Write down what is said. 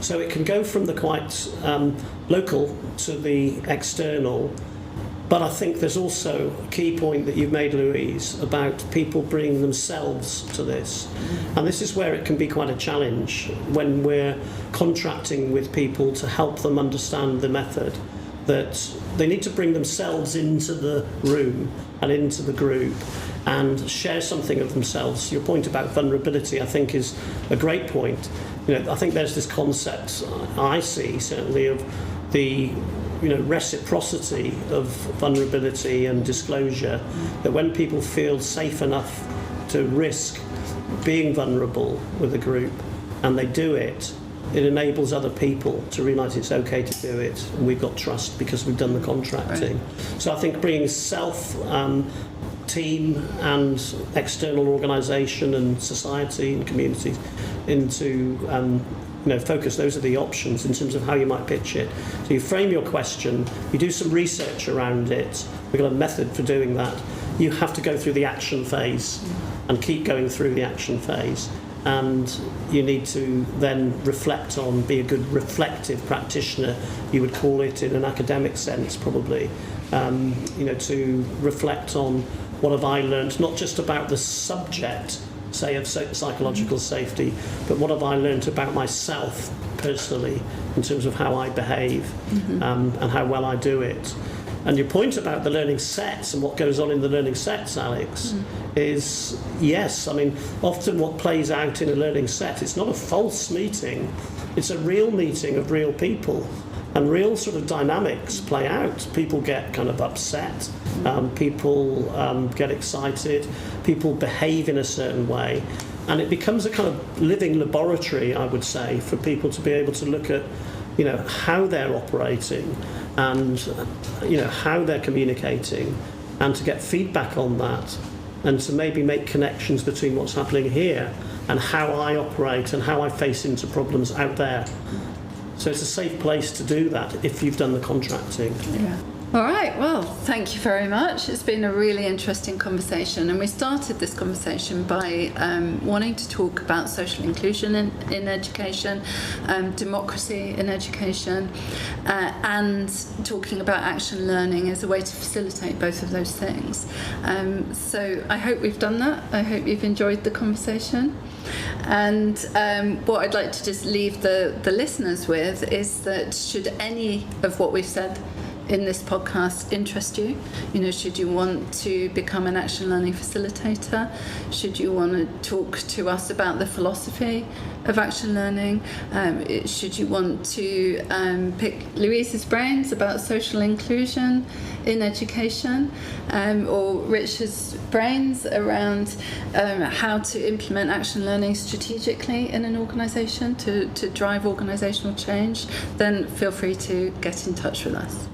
So it can go from the quite local to the external. But I think there's also a key point that you've made, Louise, about people bringing themselves to this. And this is where it can be quite a challenge when we're contracting with people to help them understand the method, that they need to bring themselves into the room and into the group and share something of themselves. Your point about vulnerability, I think, is a great point. I think there's this concept I see, certainly, of the reciprocity of vulnerability and disclosure, that when people feel safe enough to risk being vulnerable with a group and they do it, it enables other people to realise it's okay to do it, and we've got trust because we've done the contracting. Right. So I think bringing self, team and external organisation and society and communities into focus, those are the options in terms of how you might pitch it. So you frame your question, you do some research around it, we've got a method for doing that. You have to go through the action phase and keep going through the action phase. And you need to then reflect on, be a good reflective practitioner, you would call it in an academic sense probably, to reflect on what have I learned, not just about the subject, say, of psychological safety, but what have I learned about myself personally in terms of how I behave and how well I do it. And your point about the learning sets and what goes on in the learning sets, Alex, is yes. I mean, often what plays out in a learning set, it's not a false meeting, it's a real meeting of real people. And real sort of dynamics play out. People get kind of upset, people get excited, people behave in a certain way. And it becomes a kind of living laboratory, I would say, for people to be able to look at, how they're operating and, how they're communicating, and to get feedback on that, and to maybe make connections between what's happening here and how I operate and how I face into problems out there. So it's a safe place to do that if you've done the contracting. Yeah. All right, well, thank you very much. It's been a really interesting conversation, and we started this conversation by wanting to talk about social inclusion in education, democracy in education, and talking about action learning as a way to facilitate both of those things. So I hope we've done that. I hope you've enjoyed the conversation. And what I'd like to just leave the listeners with is that should any of what we've said in this podcast interest you, should you want to become an action learning facilitator, should you want to talk to us about the philosophy of action learning, should you want to pick Louise's brains about social inclusion in education, or Richard's brains around how to implement action learning strategically in an organisation to drive organisational change, then feel free to get in touch with us.